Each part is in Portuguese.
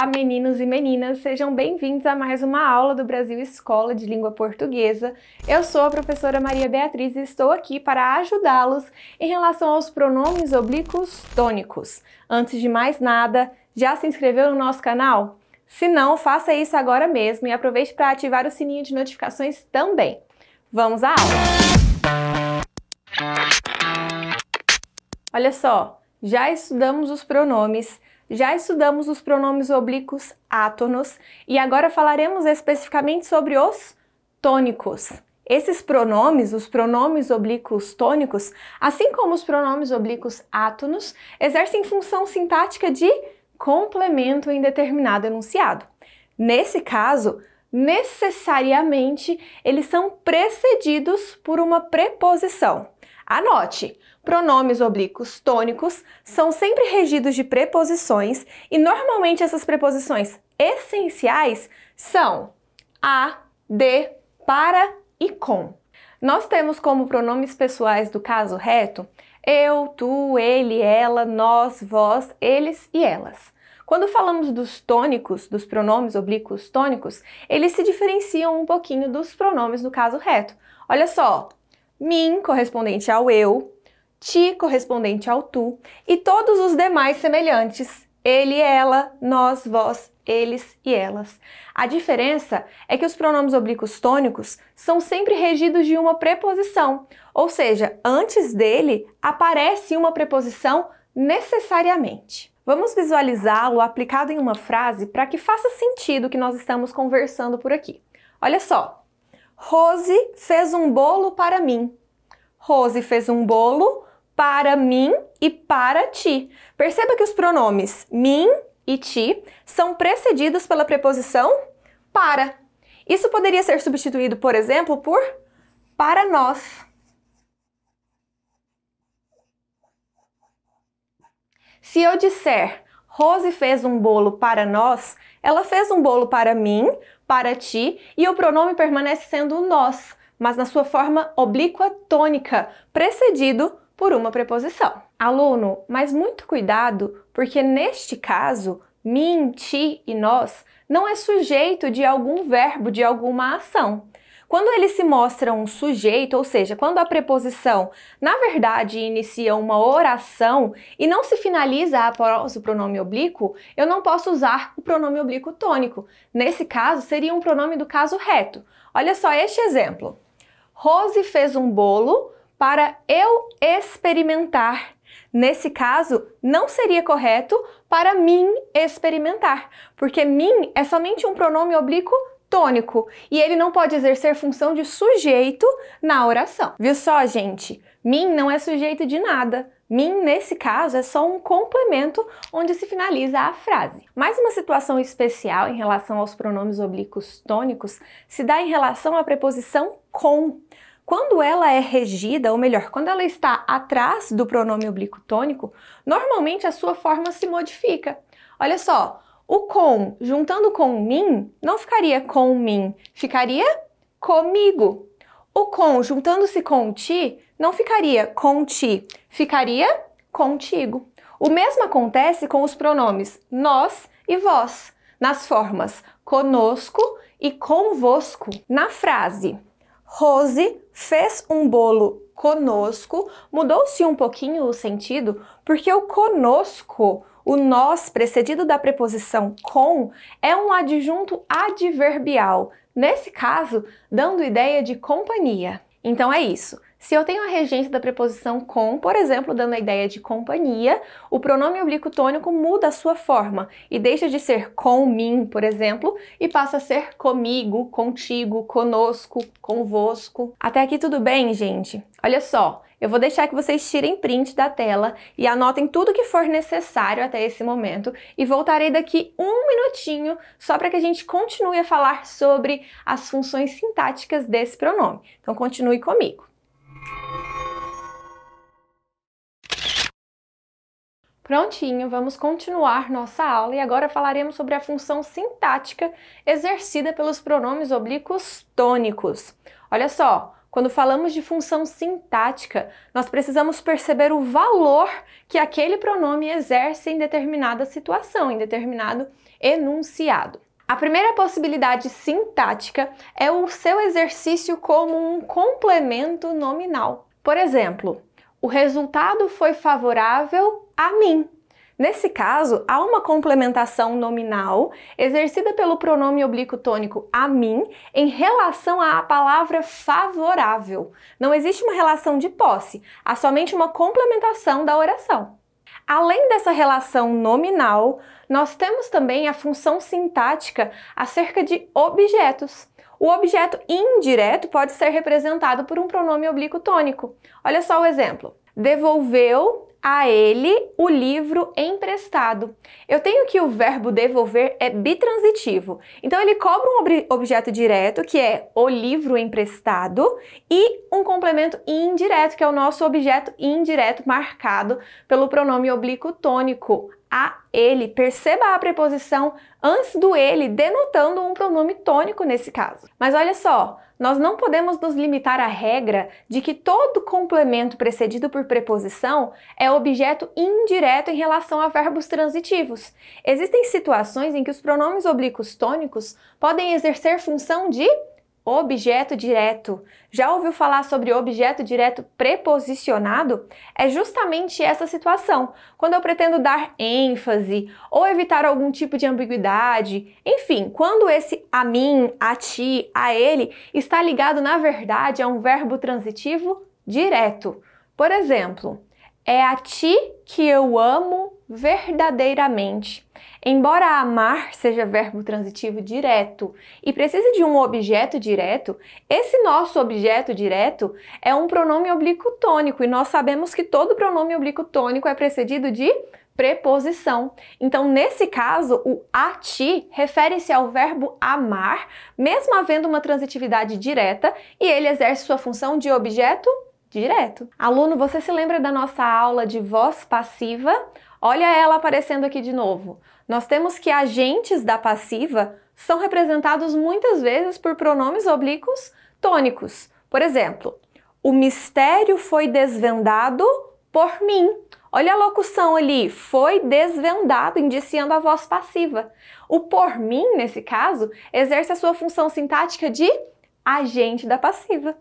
Olá, meninos e meninas, sejam bem-vindos a mais uma aula do Brasil Escola de Língua Portuguesa. Eu sou a professora Maria Beatriz e estou aqui para ajudá-los em relação aos pronomes oblíquos tônicos. Antes de mais nada, já se inscreveu no nosso canal? Se não, faça isso agora mesmo e aproveite para ativar o sininho de notificações também. Vamos à aula! Olha só, já estudamos os pronomes. Já estudamos os pronomes oblíquos átonos e agora falaremos especificamente sobre os tônicos. Esses pronomes, os pronomes oblíquos tônicos, assim como os pronomes oblíquos átonos, exercem função sintática de complemento em determinado enunciado. Nesse caso, necessariamente, eles são precedidos por uma preposição. Anote! Pronomes oblíquos tônicos são sempre regidos de preposições e normalmente essas preposições essenciais são a, de, para e com. Nós temos como pronomes pessoais do caso reto eu, tu, ele, ela, nós, vós, eles e elas. Quando falamos dos tônicos, dos pronomes oblíquos tônicos, eles se diferenciam um pouquinho dos pronomes do caso reto. Olha só, mim correspondente ao eu, ti correspondente ao tu e todos os demais semelhantes, ele, ela, nós, vós, eles e elas. A diferença é que os pronomes oblíquos tônicos são sempre regidos de uma preposição, ou seja, antes dele aparece uma preposição necessariamente. Vamos visualizá-lo aplicado em uma frase para que faça sentido o que nós estamos conversando por aqui. Olha só, Rose fez um bolo para mim. Rose fez um bolo para mim e para ti. Perceba que os pronomes mim e ti são precedidos pela preposição para. Isso poderia ser substituído, por exemplo, por para nós. Se eu disser Rose fez um bolo para nós, ela fez um bolo para mim, para ti, e o pronome permanece sendo nós, mas na sua forma oblíqua tônica, precedido por uma preposição. Aluno, mas muito cuidado, porque neste caso, mim, ti e nós não é sujeito de algum verbo, de alguma ação. Quando ele se mostra um sujeito, ou seja, quando a preposição, na verdade, inicia uma oração e não se finaliza após o pronome oblíquo, eu não posso usar o pronome oblíquo tônico. Nesse caso, seria um pronome do caso reto. Olha só este exemplo. Rose fez um bolo para eu experimentar. Nesse caso, não seria correto para mim experimentar, porque mim é somente um pronome oblíquo tônico e ele não pode exercer função de sujeito na oração. Viu só, gente? Mim não é sujeito de nada. Mim, nesse caso, é só um complemento onde se finaliza a frase. Mais uma situação especial em relação aos pronomes oblíquos tônicos se dá em relação à preposição com. Quando ela é regida, ou melhor, quando ela está atrás do pronome oblíquo tônico, normalmente a sua forma se modifica. Olha só, o com, juntando com mim, não ficaria com mim, ficaria comigo. O com, juntando-se com ti, não ficaria com ti, ficaria contigo. O mesmo acontece com os pronomes nós e vós, nas formas conosco e convosco. Na frase Rose fez um bolo conosco, mudou-se um pouquinho o sentido, porque o conosco, o nós precedido da preposição com, é um adjunto adverbial, nesse caso, dando ideia de companhia. Então é isso. Se eu tenho a regência da preposição com, por exemplo, dando a ideia de companhia, o pronome oblíquo tônico muda a sua forma e deixa de ser com mim, por exemplo, e passa a ser comigo, contigo, conosco, convosco. Até aqui tudo bem, gente? Olha só, eu vou deixar que vocês tirem print da tela e anotem tudo que for necessário até esse momento e voltarei daqui um minutinho só para que a gente continue a falar sobre as funções sintáticas desse pronome. Então continue comigo. Prontinho, vamos continuar nossa aula e agora falaremos sobre a função sintática exercida pelos pronomes oblíquos tônicos. Olha só, Quando falamos de função sintática, nós precisamos perceber o valor que aquele pronome exerce em determinada situação, em determinado enunciado. A primeira possibilidade sintática é o seu exercício como um complemento nominal. Por exemplo, o resultado foi favorável a mim. Nesse caso, há uma complementação nominal exercida pelo pronome oblíquo tônico a mim em relação à palavra favorável. Não existe uma relação de posse, há somente uma complementação da oração. Além dessa relação nominal, nós temos também a função sintática acerca de objetos. O objeto indireto pode ser representado por um pronome oblíquo tônico. Olha só o exemplo. Devolveu a ele o livro emprestado. Eu tenho que o verbo devolver é bitransitivo. Então ele cobra um objeto direto, que é o livro emprestado, e um complemento indireto, que é o nosso objeto indireto marcado pelo pronome oblíquo tônico, a ele. Perceba a preposição antes do ele, denotando um pronome tônico nesse caso. Mas olha só, nós não podemos nos limitar à regra de que todo complemento precedido por preposição é objeto indireto em relação a verbos transitivos. Existem situações em que os pronomes oblíquos tônicos podem exercer função de objeto direto. Já ouviu falar sobre objeto direto preposicionado? É justamente essa situação, quando eu pretendo dar ênfase ou evitar algum tipo de ambiguidade. Enfim, quando esse a mim, a ti, a ele está ligado, na verdade, a um verbo transitivo direto. Por exemplo, é a ti que eu amo verdadeiramente. Embora amar seja verbo transitivo direto e precise de um objeto direto, esse nosso objeto direto é um pronome oblíquo tônico e nós sabemos que todo pronome oblíquo tônico é precedido de preposição. Então, nesse caso, o a ti refere-se ao verbo amar, mesmo havendo uma transitividade direta, e ele exerce sua função de objeto direto. Aluno, você se lembra da nossa aula de voz passiva? Olha ela aparecendo aqui de novo. Nós temos que agentes da passiva são representados muitas vezes por pronomes oblíquos tônicos. Por exemplo, o mistério foi desvendado por mim. Olha a locução ali, foi desvendado, indiciando a voz passiva. O por mim, nesse caso, exerce a sua função sintática de agente da passiva.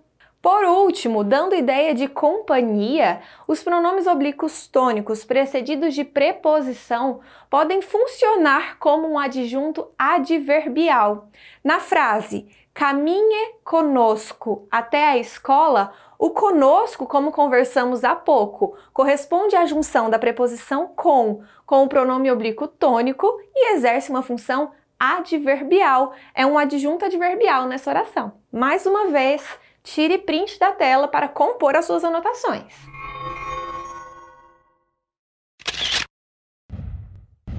Por último, dando ideia de companhia, os pronomes oblíquos tônicos precedidos de preposição podem funcionar como um adjunto adverbial. Na frase caminhe conosco até a escola, o conosco, como conversamos há pouco, corresponde à junção da preposição com o pronome oblíquo tônico e exerce uma função adverbial. É um adjunto adverbial nessa oração. Mais uma vez, tire print da tela para compor as suas anotações.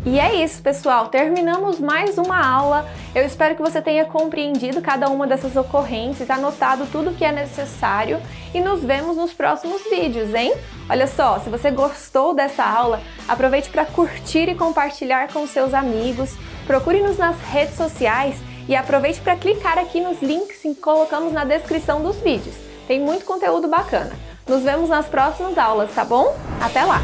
E é isso, pessoal! Terminamos mais uma aula. Eu espero que você tenha compreendido cada uma dessas ocorrências, anotado tudo o que é necessário e nos vemos nos próximos vídeos, hein? Olha só, se você gostou dessa aula, aproveite para curtir e compartilhar com seus amigos, procure-nos nas redes sociais e aproveite para clicar aqui nos links que colocamos na descrição dos vídeos. Tem muito conteúdo bacana. Nos vemos nas próximas aulas, tá bom? Até lá!